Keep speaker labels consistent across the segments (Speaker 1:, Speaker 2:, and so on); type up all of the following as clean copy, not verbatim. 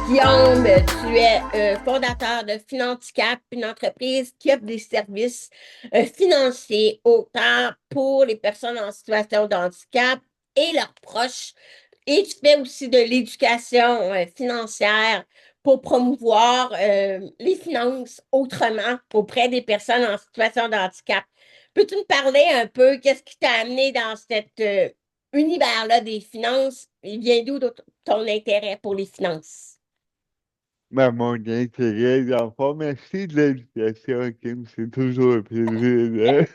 Speaker 1: Guillaume, tu es fondateur de Finanticap, une entreprise qui offre des services financiers autant pour les personnes en situation de handicap et leurs proches. Et tu fais aussi de l'éducation financière pour promouvoir les finances autrement auprès des personnes en situation de handicap. Peux-tu me parler un peu, qu'est-ce qui t'a amené dans cet univers-là des finances? Il vient d'où ton intérêt pour les finances?
Speaker 2: Ben, mon intérêt, dans le fond, merci de l'invitation, Kim. C'est toujours un plaisir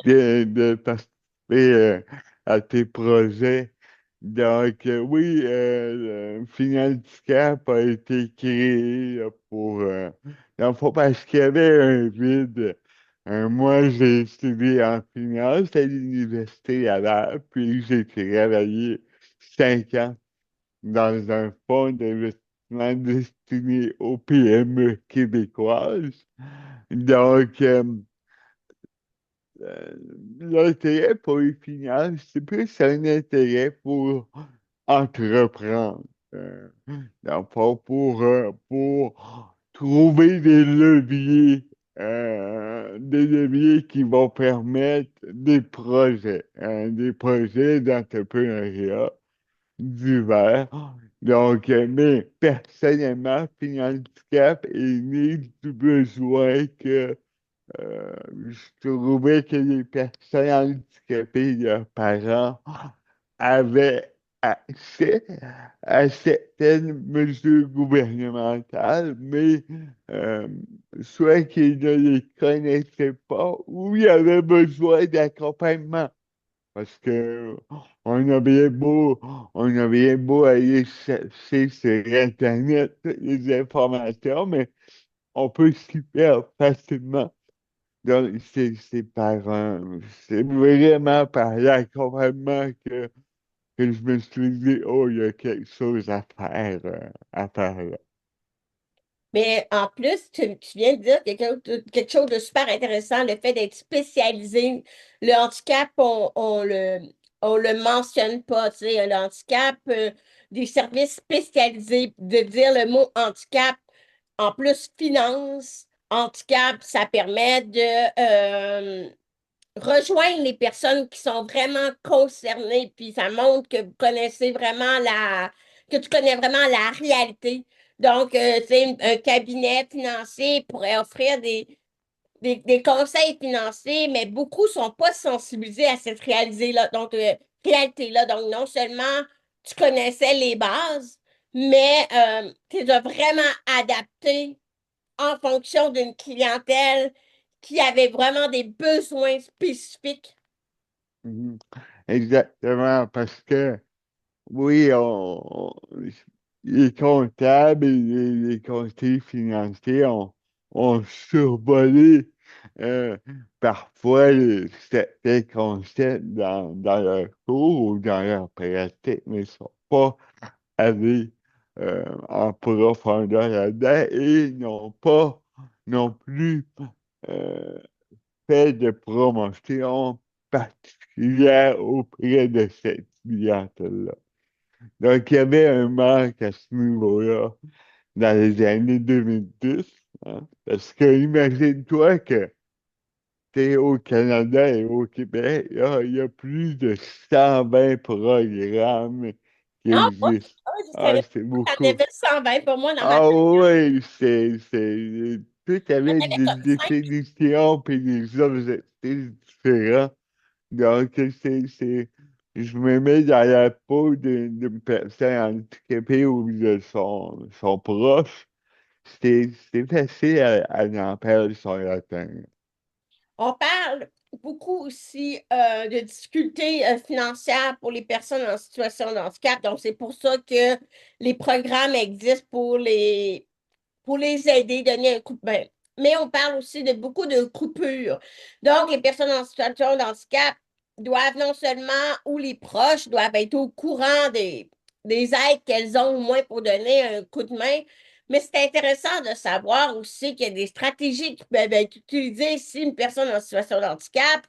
Speaker 2: de participer à tes projets. Donc, oui, le Finaldicap a été créé pour, dans le fond, parce qu'il y avait un vide. Moi, j'ai étudié en finance à l'université à Laval, puis j'ai travaillé 5 ans dans un fonds d'investissement destiné aux PME québécoises. Donc, euh, l'intérêt pour les finances, c'est plus un intérêt pour entreprendre. Euh, Dans le fond, pour trouver des leviers qui vont permettre des projets d'entrepreneuriat divers. Donc, mais personnellement, Finhandicap est né du besoin que je trouvais que les personnes handicapées, leurs parents, avaient accès à certaines mesures gouvernementales, mais euh, soit qu'ils ne les connaissaient pas ou il y avait besoin d'accompagnement. Parce que on a bien beau aller chercher sur Internet toutes les informations, mais on peut s'y perdre facilement. Donc, c'est vraiment par l'accompagnement que je me suis dit, oh, il y a quelque chose à faire là.
Speaker 1: Mais en plus, tu viens de dire quelque chose de super intéressant, le fait d'être spécialisé. Le handicap, on le mentionne pas, tu sais, le handicap, des services spécialisés, de dire le mot handicap, en plus finance, handicap, ça permet de rejoindre les personnes qui sont vraiment concernées, puis ça montre que vous connaissez vraiment que tu connais vraiment la réalité. Donc, c'est un cabinet financier pourrait offrir des conseils financiers, mais beaucoup ne sont pas sensibilisés à cette réalité-là. Donc, réalité-là. Donc, non seulement tu connaissais les bases, mais tu les as vraiment adaptées en fonction d'une clientèle qui avait vraiment des besoins spécifiques.
Speaker 2: Mhm. Exactement, parce que oui, les comptables et les conseillers financiers ont survolé euh, parfois certains concepts dans leur cours ou dans leur pratique, mais ne sont pas allés en profondeur là-dedans et n'ont pas non plus euh, fait de promotion particulière auprès de cette clientèle-là. Donc, il y avait un manque à ce niveau-là dans les années 2010, hein, parce que imagine-toi que tu es au Canada et au Québec, là, il y a plus de 120 programmes qui
Speaker 1: Ah, moi,
Speaker 2: existent.
Speaker 1: je
Speaker 2: Ah,
Speaker 1: savais
Speaker 2: c'est
Speaker 1: pas qu'il y en
Speaker 2: beaucoup.
Speaker 1: avait 120 pour moi dans ma
Speaker 2: Ah
Speaker 1: tête.
Speaker 2: oui, tout
Speaker 1: Il y
Speaker 2: avait
Speaker 1: en avait
Speaker 2: des
Speaker 1: comme 5.
Speaker 2: définitions et des objectifs différents. Donc, je me mets dans la peau d'une personne handicapée où son proche. C'est facile à en perdre son latin.
Speaker 1: On parle beaucoup aussi de difficultés financières pour les personnes en situation de handicap. Donc, c'est pour ça que les programmes existent pour les aider, donner un coup de main. Mais on parle aussi de beaucoup de coupures. Donc, les personnes en situation de handicap doivent non seulement, ou les proches doivent être au courant des aides qu'elles ont au moins pour donner un coup de main. Mais c'est intéressant de savoir aussi qu'il y a des stratégies qui peuvent être utilisées si une personne en situation de handicap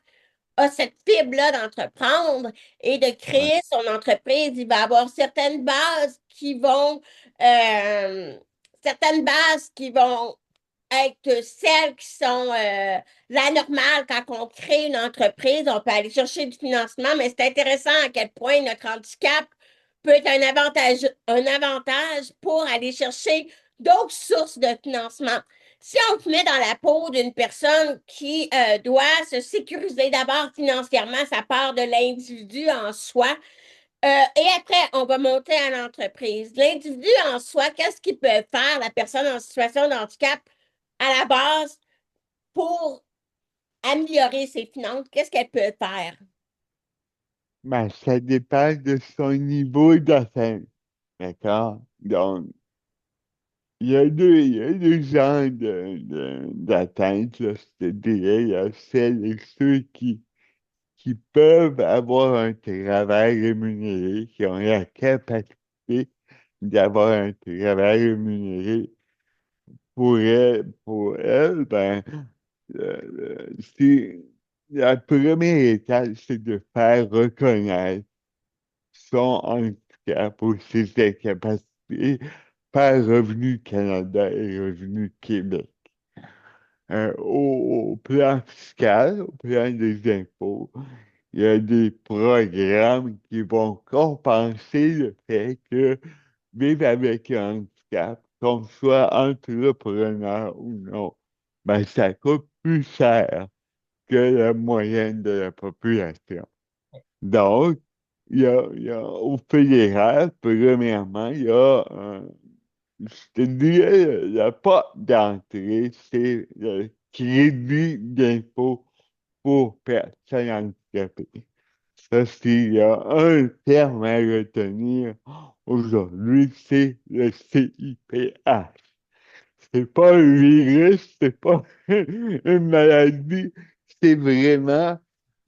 Speaker 1: a cette fibre-là d'entreprendre et de
Speaker 2: Ouais.
Speaker 1: créer son entreprise. Il va avoir certaines bases qui vont être celles qui sont la normale quand on crée une entreprise. On peut aller chercher du financement, mais c'est intéressant à quel point notre handicap peut être un avantage pour aller chercher d'autres sources de financement. Si on se met dans la peau d'une personne qui doit se sécuriser d'abord financièrement, ça part de l'individu en soi, et après, on va monter à l'entreprise. L'individu en soi, qu'est-ce qu'il peut faire, la personne en situation de handicap, à la base, pour améliorer ses finances? Qu'est-ce qu'elle peut faire?
Speaker 2: Ben, ça dépend de son niveau d'atteinte. D'accord? Donc, il y a deux genres d'atteinte, là, je te dirais. Il y a celles et ceux qui peuvent avoir un travail rémunéré, qui ont la capacité d'avoir un travail rémunéré. Pour elle, ben, la première étape, c'est de faire reconnaître son handicap ou ses incapacités par Revenu Canada et Revenu Québec. Au plan fiscal, au plan des impôts, il y a des programmes qui vont compenser le fait que vivre avec un handicap, qu'on soit entrepreneur ou non, ben, ça coûte plus cher que la moyenne de la population. Donc, au fédéral, premièrement, il y a je te dirais, la porte d'entrée, c'est le crédit d'impôt pour personnes handicapées. Ça, s'il y a un terme à retenir aujourd'hui, c'est le CIPH. C'est pas un virus, c'est pas une maladie, c'est vraiment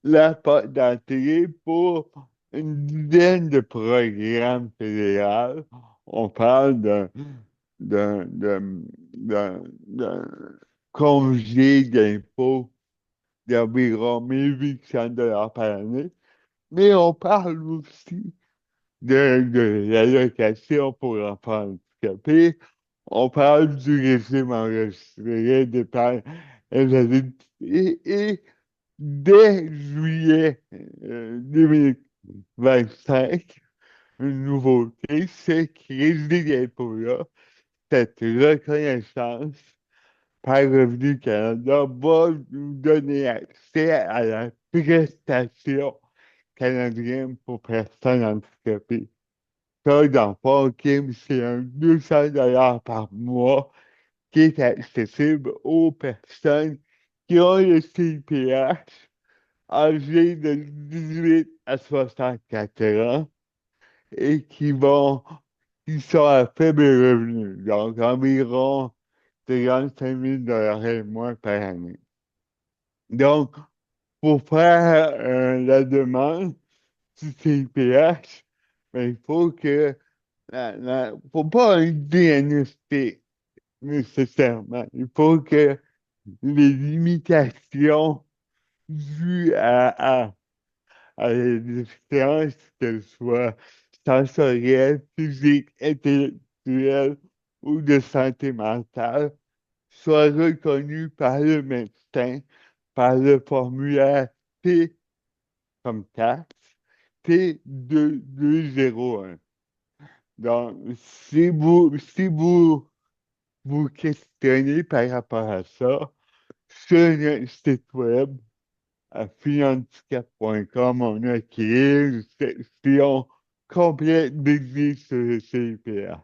Speaker 2: la porte d'entrée pour une dizaine de programmes fédéraux. On parle d'un, d'un, d'un congé d'impôt d'environ 1 800 $ par année, mais on parle aussi de l'allocation pour enfants handicapés. On parle du régime enregistré d'épargne invalidité et dès juillet 2025, une nouveauté, ce crédit d'impôt-là, cette reconnaissance par Revenu Canada va nous donner accès à la prestation canadienne pour personnes handicapées. Ça, dans le fond, Kim, c'est un 200 $ par mois qui est accessible aux personnes qui ont le CPH âgées de 18 à 64 ans et qui sont à faible revenu, donc environ 35 000 $ et moins par année. Donc, pour faire la demande du CPH, ben, il faut que faut pas un diagnostic nécessairement. Il faut que les limitations dues à la déficience, qu'elles soient sensorielles, physiques, intellectuelles ou de santé mentale, soient reconnues par le médecin, par le formulaire T comme taxe, T2201. Donc, si vous questionnez par rapport à ça, sur notre site web, à finanscap.com, on a créé une section complète dédiée sur le CIPH.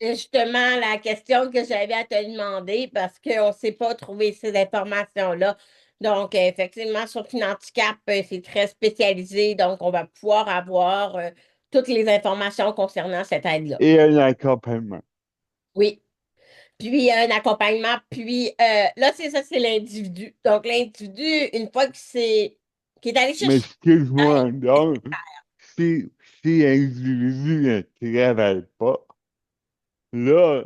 Speaker 1: C'est justement la question que j'avais à te demander parce qu'on ne sait pas trouver ces informations-là. Donc, effectivement, sur Finanscap, c'est très spécialisé. Donc, on va pouvoir avoir toutes les informations concernant cette aide-là.
Speaker 2: Et un accompagnement.
Speaker 1: Oui. Puis un accompagnement. Puis là, c'est ça, c'est l'individu. Donc, l'individu, une fois qu'il est allé
Speaker 2: Mais
Speaker 1: chercher.
Speaker 2: excuse-moi, donc, si, si l'individu ne travaille pas, là,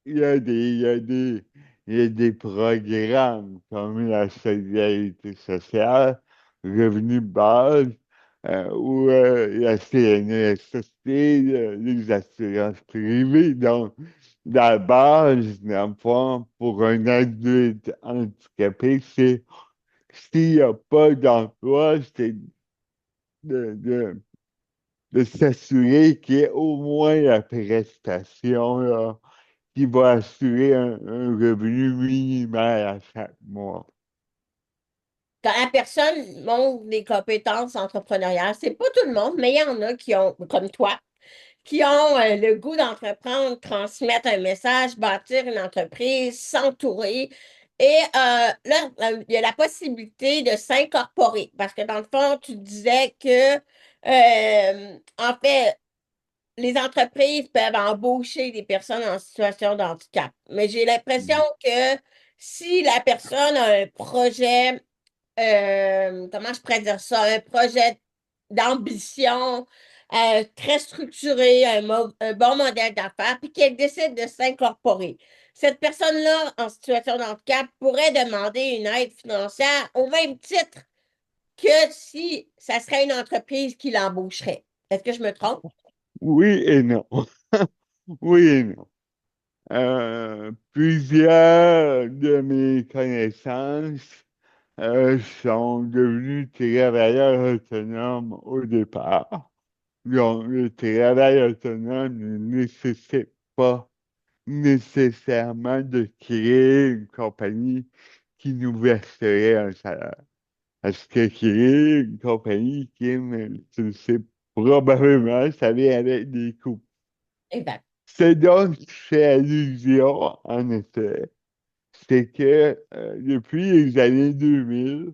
Speaker 2: il y a des programmes comme la solidarité sociale, revenu de base, ou la CNESST, les assurances privées. Donc, la base, dans le fond, pour un adulte handicapé, c'est s'il n'y a pas d'emploi, c'est de, de, de s'assurer qu'il y ait au moins la prestation là, qui va assurer un revenu minimal à chaque mois.
Speaker 1: Quand la personne montre des compétences entrepreneuriales, c'est pas tout le monde, mais il y en a qui ont, comme toi, qui ont le goût d'entreprendre, transmettre un message, bâtir une entreprise, s'entourer. Et là, il y a la possibilité de s'incorporer. Parce que dans le fond, tu disais que, en fait, les entreprises peuvent embaucher des personnes en situation de handicap. Mais j'ai l'impression que si la personne a un projet, comment je pourrais dire ça, un projet d'ambition très structuré, un bon modèle d'affaires, puis qu'elle décide de s'incorporer. Cette personne-là, en situation de handicap, pourrait demander une aide financière au même titre que si ça serait une entreprise qui l'embaucherait. Est-ce que je me trompe?
Speaker 2: Oui et non. Oui et non. Plusieurs de mes connaissances sont devenus travailleurs autonomes au départ. Donc, le travail autonome ne nécessite pas nécessairement de créer une compagnie qui nous verserait un salaire. Parce que créer une compagnie, Kim, tu le sais probablement, ça vient avec des coûts.
Speaker 1: Exact.
Speaker 2: Ce dont je fais allusion, en effet, c'est que depuis les années 2000,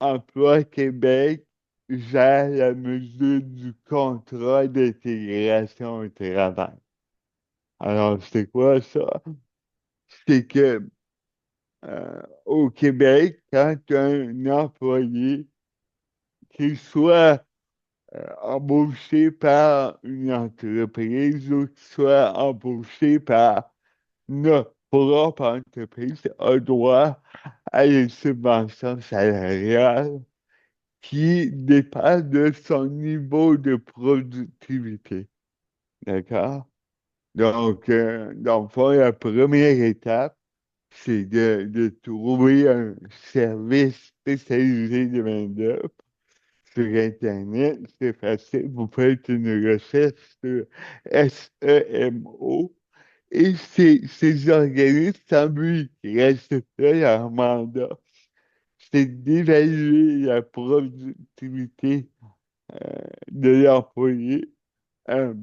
Speaker 2: Emploi Québec gère la mesure du contrat d'intégration au travail. Alors, c'est quoi ça? C'est que au Québec, quand un employé, qu'il soit embauché par une entreprise ou qu'il soit embauché par notre propre entreprise, a droit à une subvention salariale qui dépend de son niveau de productivité. D'accord? Donc, dans le fond, la première étape, c'est de trouver un service spécialisé de main-d'œuvre sur Internet. C'est facile. Vous faites une recherche sur SEMO. Et ces organismes, sans but qui restent là, leur mandat, c'est d'évaluer la productivité de l'employé euh,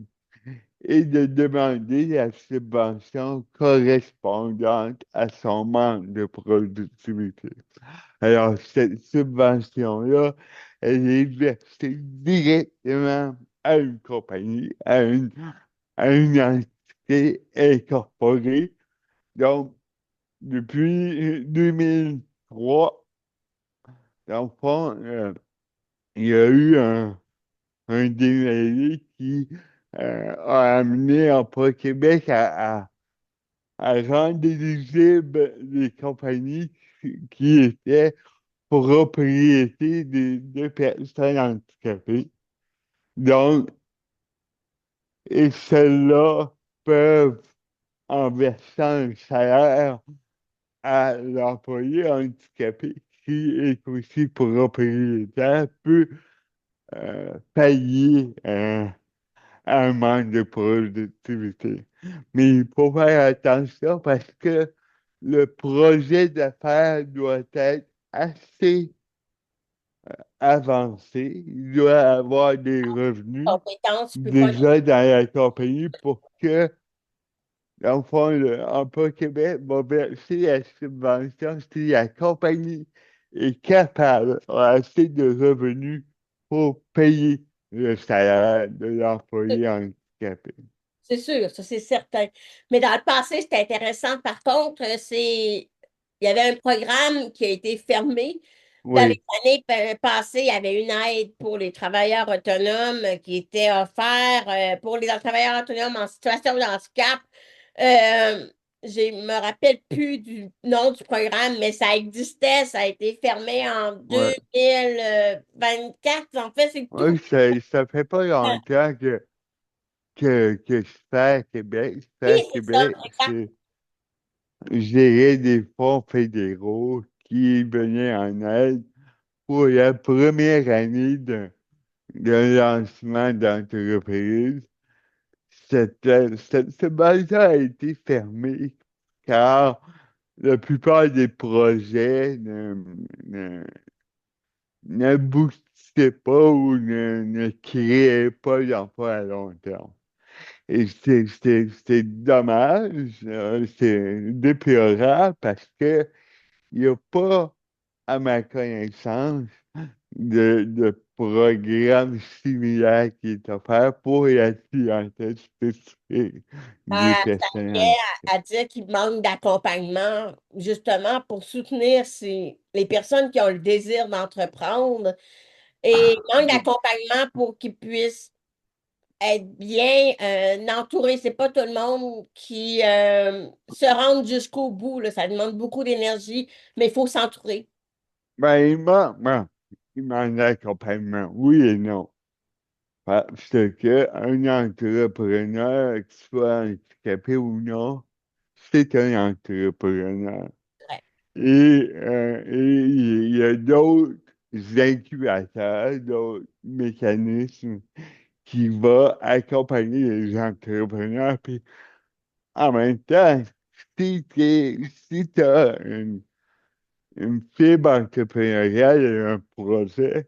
Speaker 2: et de demander la subvention correspondante à son manque de productivité. Alors, cette subvention-là, elle est versée directement à une compagnie, à une entité incorporée. Donc, depuis 2003, dans le fond, il y a eu un démêlé qui a amené Emploi Québec à rendre éligibles les compagnies qui étaient propriété de personnes handicapées. Donc, et celles-là peuvent, en versant un salaire à l'employé handicapé qui est aussi propriétaire, peut payer un manque de productivité. Mais il faut faire attention parce que le projet d'affaires doit être assez avancé. Il doit avoir des revenus
Speaker 1: Compétences, je peux pas.
Speaker 2: déjà dans la compagnie pour que, dans le fond, l'Emploi Québec va verser la subvention si la compagnie est capable, a assez de revenus pour payer le salaire de l'employé handicapé.
Speaker 1: C'est sûr, ça c'est certain. Mais dans le passé, c'était intéressant. Par contre, il y avait un programme qui a été fermé Dans les
Speaker 2: Oui,
Speaker 1: années passées, il y avait une aide pour les travailleurs autonomes qui était offerte pour les travailleurs autonomes en situation de handicap. Euh, je me rappelle plus du nom du programme, mais ça existait, ça a été fermé en
Speaker 2: ouais.
Speaker 1: 2024. En fait, c'est tout.
Speaker 2: Oui, ça fait pas longtemps que je fais à Québec. Je fais
Speaker 1: Oui,
Speaker 2: à
Speaker 1: c'est ça,
Speaker 2: Québec,
Speaker 1: exact.
Speaker 2: c'est gérer des fonds fédéraux qui venaient en aide pour la première année de lancement d'entreprise. Ce base-là a été fermé car la plupart des projets ne- n'aboutissaient pas ou ne créaient pas d'emploi à long terme. Et c'est dommage, c'est déplorable parce que il n'y a pas, à ma connaissance, de programme similaire qui est offert pour la clientèle spécifique des
Speaker 1: Ça
Speaker 2: personnes
Speaker 1: vient
Speaker 2: handicapées.
Speaker 1: à dire qu'il manque d'accompagnement, justement, pour soutenir les personnes qui ont le désir d'entreprendre et
Speaker 2: Ah,
Speaker 1: manque d'accompagnement pour qu'ils puissent être bien entourés. C'est pas tout le monde qui se rend jusqu'au bout, là. Ça demande beaucoup d'énergie, mais il faut s'entourer.
Speaker 2: ben, il manque d'accompagnement, oui et non. Parce que un entrepreneur, qu'il soit handicapé ou non, c'est un entrepreneur.
Speaker 1: Ouais.
Speaker 2: Et il y a d'autres incubateurs, d'autres mécanismes qui vont accompagner les entrepreneurs. Puis en même temps, si tu as une fibre entrepreneuriale et un projet,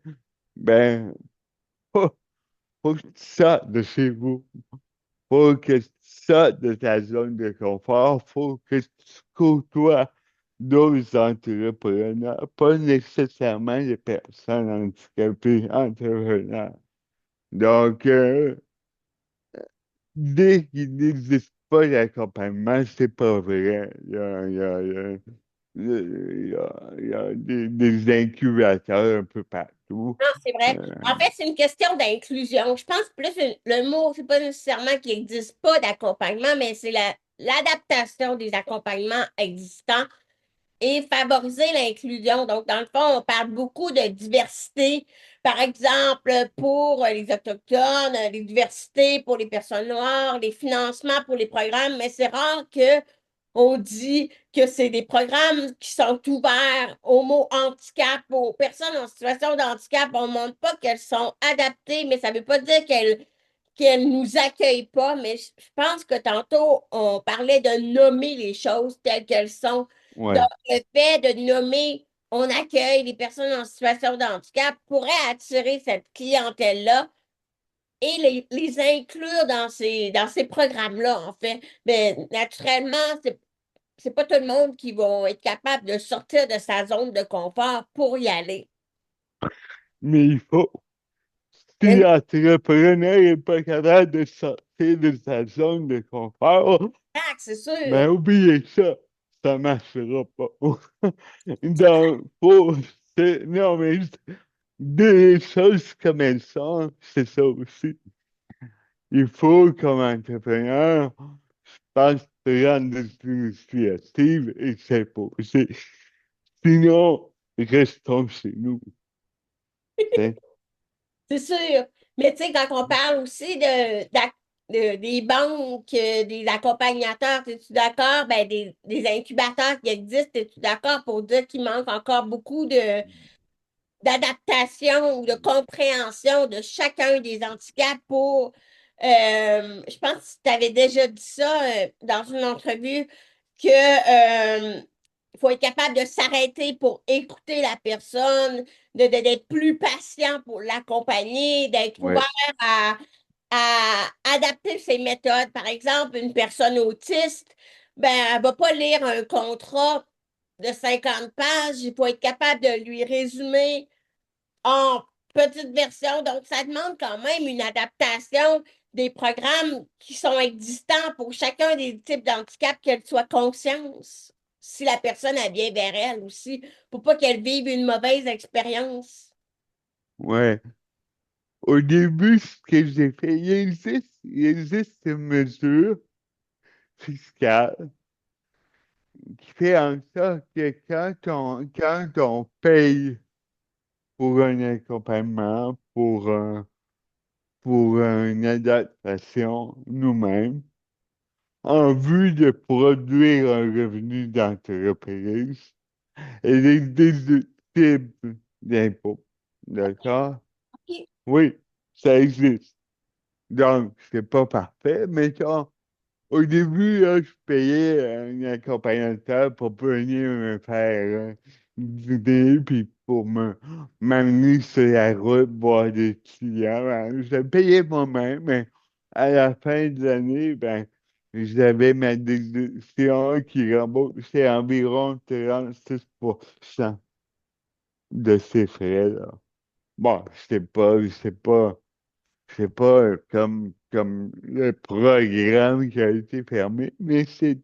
Speaker 2: ben, faut, faut que tu sortes de chez vous. Faut que tu sortes de ta zone de confort. Faut que tu côtoies d'autres entrepreneurs, pas nécessairement les personnes handicapées, entrepreneurs. Donc, dès qu'il n'existe pas d'accompagnement, c'est pas vrai. Il y a des incubateurs un peu partout.
Speaker 1: Non, c'est vrai.
Speaker 2: Euh,
Speaker 1: En fait, c'est une question d'inclusion. Je pense plus le mot, c'est pas nécessairement qu'il n'existe pas d'accompagnement, mais c'est l'adaptation des accompagnements existants et favoriser l'inclusion. Donc, dans le fond, on parle beaucoup de diversité. Par exemple, pour les Autochtones, les diversités pour les personnes noires, les financements pour les programmes, mais c'est rare que on dit que c'est des programmes qui sont ouverts au mot handicap, aux personnes en situation de handicap. On ne montre pas qu'elles sont adaptées, mais ça ne veut pas dire qu'elles nous accueillent pas. Mais je pense que tantôt, on parlait de nommer les choses telles qu'elles sont. Donc,
Speaker 2: ouais.
Speaker 1: le fait de nommer, on accueille les personnes en situation de handicap pourrait attirer cette clientèle-là et les inclure dans ces programmes-là, en fait. Mais naturellement, c'est pas tout le monde qui va être capable de sortir de sa zone de confort pour y aller.
Speaker 2: Mais il faut. Si
Speaker 1: Mais
Speaker 2: l'entrepreneur n'est pas capable de sortir de sa zone de confort,
Speaker 1: exact, c'est sûr.
Speaker 2: ben oubliez ça, ça marchera pas. Donc, faut, non, mais des choses comme elles sont, c'est ça aussi. Il faut, comme entrepreneur, je pense, prendre des initiatives et s'imposer. Sinon, restons chez nous. Hein.
Speaker 1: C'est sûr. Mais tu sais, quand on parle aussi des banques, des accompagnateurs, es-tu d'accord? Ben, des incubateurs qui existent, es-tu d'accord pour dire qu'il manque encore beaucoup d'adaptation ou de compréhension de chacun des handicaps pour, je pense que tu avais déjà dit ça dans une entrevue, que, il faut être capable de s'arrêter pour écouter la personne, d'être plus patient pour l'accompagner, d'être ouvert
Speaker 2: Ouais,
Speaker 1: à, à adapter ses méthodes. Par exemple, une personne autiste, ben, elle ne va pas lire un contrat de 50 pages, il faut être capable de lui résumer en petite version. Donc, ça demande quand même une adaptation des programmes qui sont existants pour chacun des types d'handicap, qu'elle soit conscience. si la personne a bien vers elle aussi, pour pas qu'elle vive une mauvaise expérience.
Speaker 2: Ouais. Au début, ce que j'ai fait, il existe une mesure fiscale qui fait en sorte que quand on paye pour un accompagnement, pour une adaptation nous-mêmes, en vue de produire un revenu d'entreprise, elle est déductible d'impôt. D'accord?
Speaker 1: OK.
Speaker 2: Oui, ça existe. Donc, c'est pas parfait, mais au début, là, je payais un accompagnateur pour venir me faire dîner, puis pour m'amener sur la route, voir des clients. Ben, je le payais moi-même, mais à la fin de l'année, ben, j'avais ma déduction qui remboursait environ 36% de ces frais-là. Bon, c'est pas comme le programme qui a été fermé, mais c'est,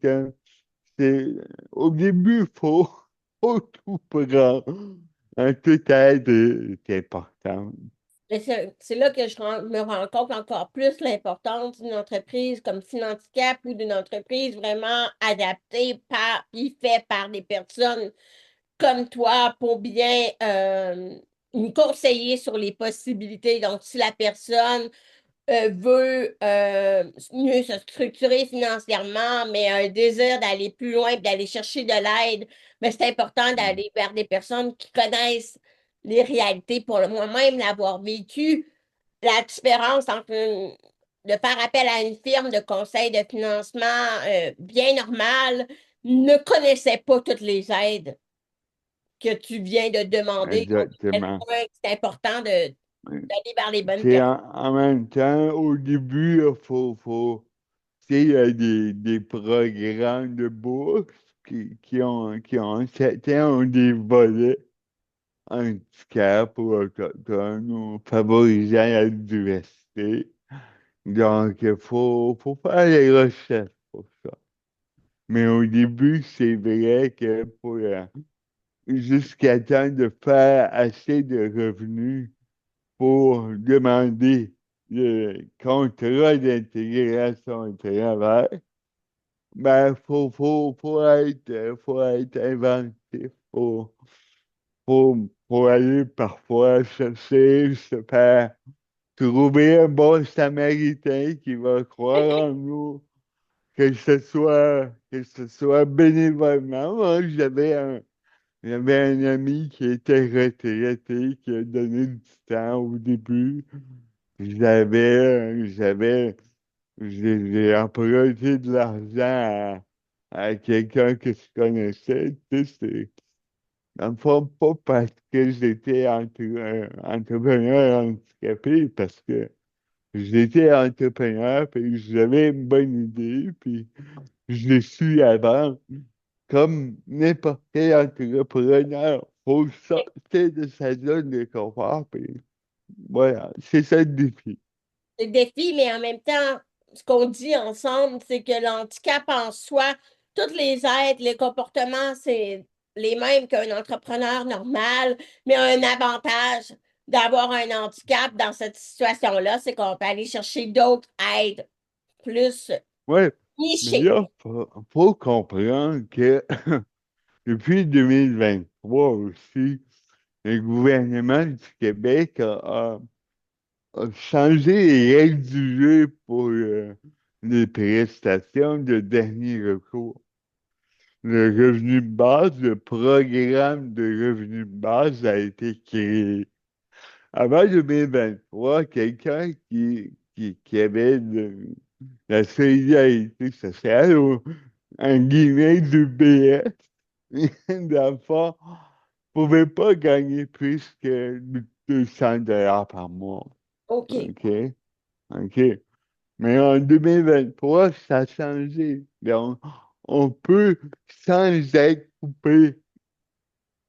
Speaker 2: au début, faut tout prendre. Un tout aide est important.
Speaker 1: Mais c'est là que me rends compte encore plus l'importance d'une entreprise comme Financecap ou d'une entreprise vraiment adaptée puis faite par des personnes comme toi pour bien nous conseiller sur les possibilités. Donc, si la personne veut mieux se structurer financièrement, mais a un désir d'aller plus loin et d'aller chercher de l'aide, mais c'est important d'aller vers des personnes qui connaissent les réalités pour le moi-même l'avoir vécu, la différence entre de faire appel à une firme de conseil de financement bien normale ne connaissait pas toutes les aides que tu viens de demander. Donc, à quel
Speaker 2: Exactement.
Speaker 1: point c'est important d'aller vers les bonnes
Speaker 2: C'est
Speaker 1: personnes.
Speaker 2: en même temps, au début, tu sais, il y a des programmes de bourse certains ont des volets handicap ou autochtone ou favorisant la diversité. Donc, faut faire les recherches pour ça. Mais au début, c'est vrai que jusqu'à temps de faire assez de revenus pour demander le contrat d'intégration au travail, ben, faut être inventif, faut aller parfois chercher, se faire trouver un bon samaritain qui va croire en nous, que ce soit bénévolement. Moi, j'avais un ami qui était retraité, qui a donné du temps au début. J'ai emprunté de l'argent à quelqu'un que je connaissais. Tu sais, dans le fond, pas parce que j'étais entrepreneur handicapé, parce que j'étais entrepreneur, puis j'avais une bonne idée, puis je l'ai su avant. Comme n'importe quel entrepreneur, faut sortir de sa zone de confort, puis voilà, c'est ça le défi.
Speaker 1: Le défi, mais en même temps, ce qu'on dit ensemble, c'est que l'handicap en soi, toutes les aides, les comportements, c'est les mêmes qu'un entrepreneur normal, mais un avantage d'avoir un handicap dans cette situation-là, c'est qu'on peut aller chercher d'autres aides plus
Speaker 2: Ouais, mais
Speaker 1: nichées.
Speaker 2: là, faut comprendre que depuis 2023 aussi, le gouvernement du Québec a changé les règles du jeu pour les prestations de dernier recours. Le revenu de base, le programme de revenu de base a été créé. Avant 2023, quelqu'un qui avait la solidarité sociale, ou en guillemets du BS, dans le fond, pouvait pas gagner plus que 200 dollars par mois.
Speaker 1: OK.
Speaker 2: OK? OK. Mais en 2023, ça a changé. Donc, on peut, sans être coupé,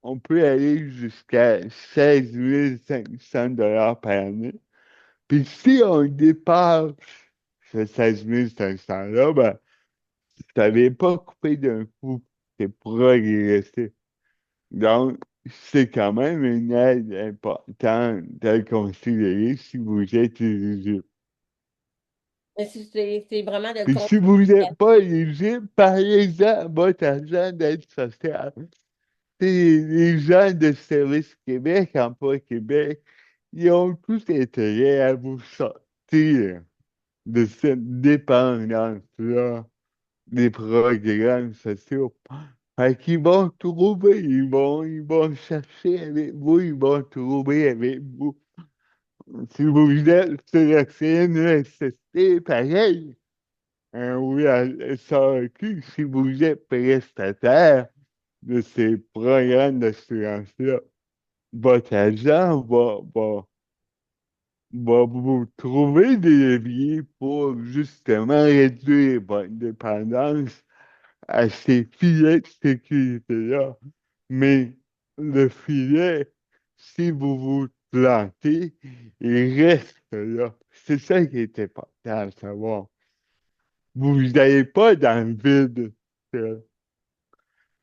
Speaker 2: on peut aller jusqu'à 16 500 dollars par année. Puis si on dépasse ce 16 500 là, ben, tu t'avais pas coupé d'un coup. c'est progressif. Donc, c'est quand même une aide importante à considérer si vous êtes éligible.
Speaker 1: Mais c'est vraiment de
Speaker 2: Puis si vous
Speaker 1: considérer.
Speaker 2: n'êtes pas éligible, parlez-en à votre agent d'aide sociale. C'est les gens de Service Québec, Emploi Québec, ils ont tout intérêt à vous sortir de cette dépendance-là des programmes sociaux. Fait qu'ils vont trouver, ils vont chercher avec vous, ils vont trouver avec vous. Si vous êtes sur la CNESST, pareil. Oui, à SAQ, si vous êtes prestataire de ces programmes d'assurance-là, votre agent va vous trouver des leviers pour justement réduire votre dépendance à ces filets de sécurité-là. Mais le filet, si vous vous plantez, il reste là. C'est ça qui est important à savoir. Vous n'allez pas dans le vide.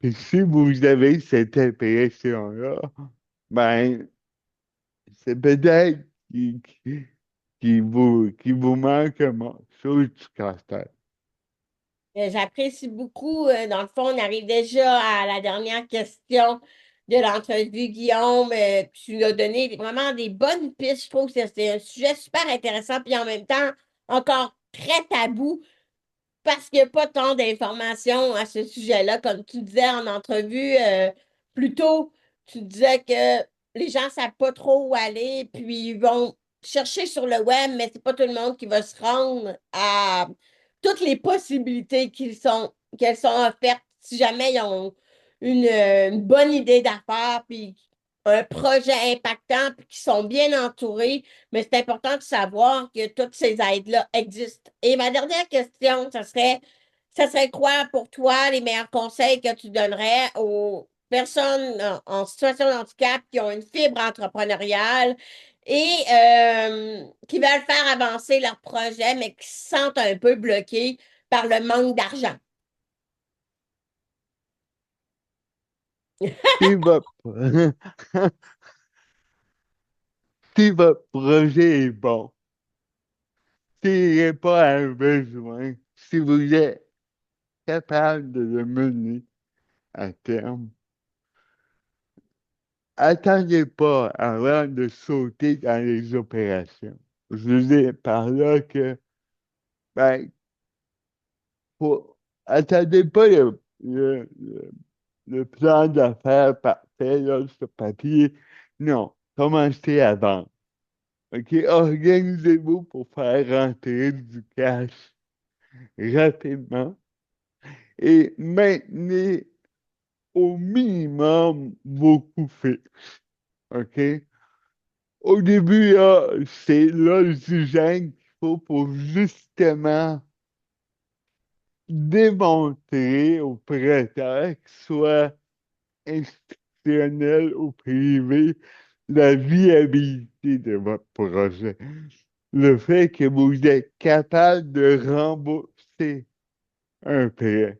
Speaker 2: Et si vous avez cette impression-là, ben, c'est peut-être qui vous manque un morceau du casse-tête.
Speaker 1: J'apprécie beaucoup. Dans le fond, on arrive déjà à la dernière question de l'entrevue, Guillaume. Tu nous as donné vraiment des bonnes pistes. Je trouve que c'est un sujet super intéressant, puis en même temps, encore très tabou. Parce qu'il n'y a pas tant d'informations à ce sujet-là. Comme tu disais en entrevue plus tôt, tu disais que les gens ne savent pas trop où aller, puis ils vont chercher sur le web, mais c'est pas tout le monde qui va se rendre à toutes les possibilités qu'elles sont offertes si jamais ils ont une bonne idée d'affaires, puis un projet impactant, puis qui sont bien entourés. Mais c'est important de savoir que toutes ces aides-là existent. Et ma dernière question, ça serait quoi pour toi les meilleurs conseils que tu donnerais aux personnes en situation de handicap qui ont une fibre entrepreneuriale et qui veulent faire avancer leur projet, mais qui se sentent un peu bloqués par le manque d'argent?
Speaker 2: Si votre, si votre projet est bon, s'il répond à un besoin, si vous êtes capable de le mener à terme, attendez pas avant de sauter dans les opérations. Je veux dire par là que, ben, attendez pas le plan d'affaires parfait là, sur papier. Non, commencez à vendre. OK? Organisez-vous pour faire rentrer du cash rapidement et maintenez au minimum vos coûts fixes. OK? Au début, là, c'est l'oxygène qu'il faut pour justement démontrer aux prêteurs, qu'ils soient institutionnels ou privés, la viabilité de votre projet. Le fait que vous êtes capable de rembourser un prêt,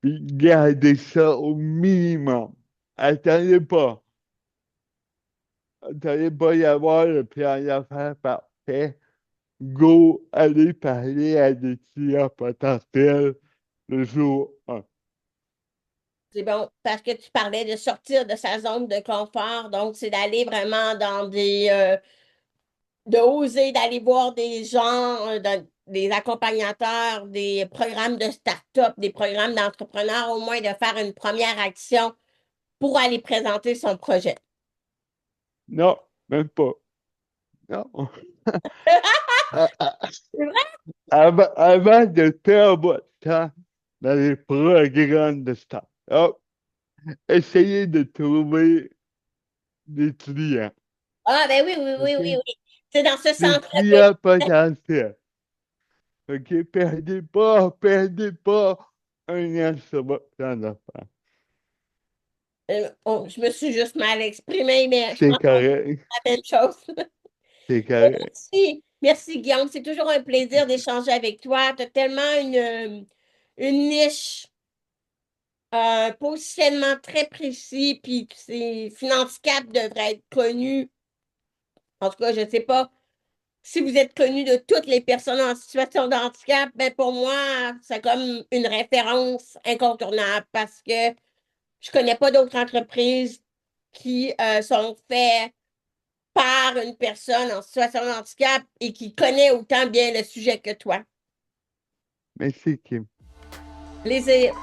Speaker 2: puis gardez ça au minimum. Attendez pas. Attendez pas y avoir le plan d'affaires parfait. Go, aller parler à des clients potentiels le jour 1.
Speaker 1: C'est bon, parce que tu parlais de sortir de sa zone de confort, donc c'est d'aller vraiment dans de oser d'aller voir des gens, des accompagnateurs, des programmes de start-up, des programmes d'entrepreneurs, au moins de faire une première action pour aller présenter son projet.
Speaker 2: Non, même pas. Non.
Speaker 1: C'est vrai?
Speaker 2: Avant de perdre votre temps dans les programmes de start-up, essayez de trouver des clients.
Speaker 1: Ah, ben oui, oui, oui, oui,
Speaker 2: OK?
Speaker 1: oui. C'est dans ce
Speaker 2: Des
Speaker 1: sens-là que
Speaker 2: clients potentiels. OK? Perdez pas un an sur votre plan d'affaires.
Speaker 1: je me suis juste mal exprimée, mais je
Speaker 2: C'est
Speaker 1: pense qu'on dit
Speaker 2: correct.
Speaker 1: la même chose.
Speaker 2: C'est correct.
Speaker 1: Merci. Merci, Guillaume. C'est toujours un plaisir d'échanger avec toi. Tu as tellement une niche Un positionnement très précis, puis Financecap devrait être connu. En tout cas, je ne sais pas si vous êtes connu de toutes les personnes en situation de handicap, ben pour moi, c'est comme une référence incontournable parce que je connais pas d'autres entreprises qui sont faites par une personne en situation de handicap et qui connaît autant bien le sujet que toi.
Speaker 2: Merci, Kim.
Speaker 1: Plaisir.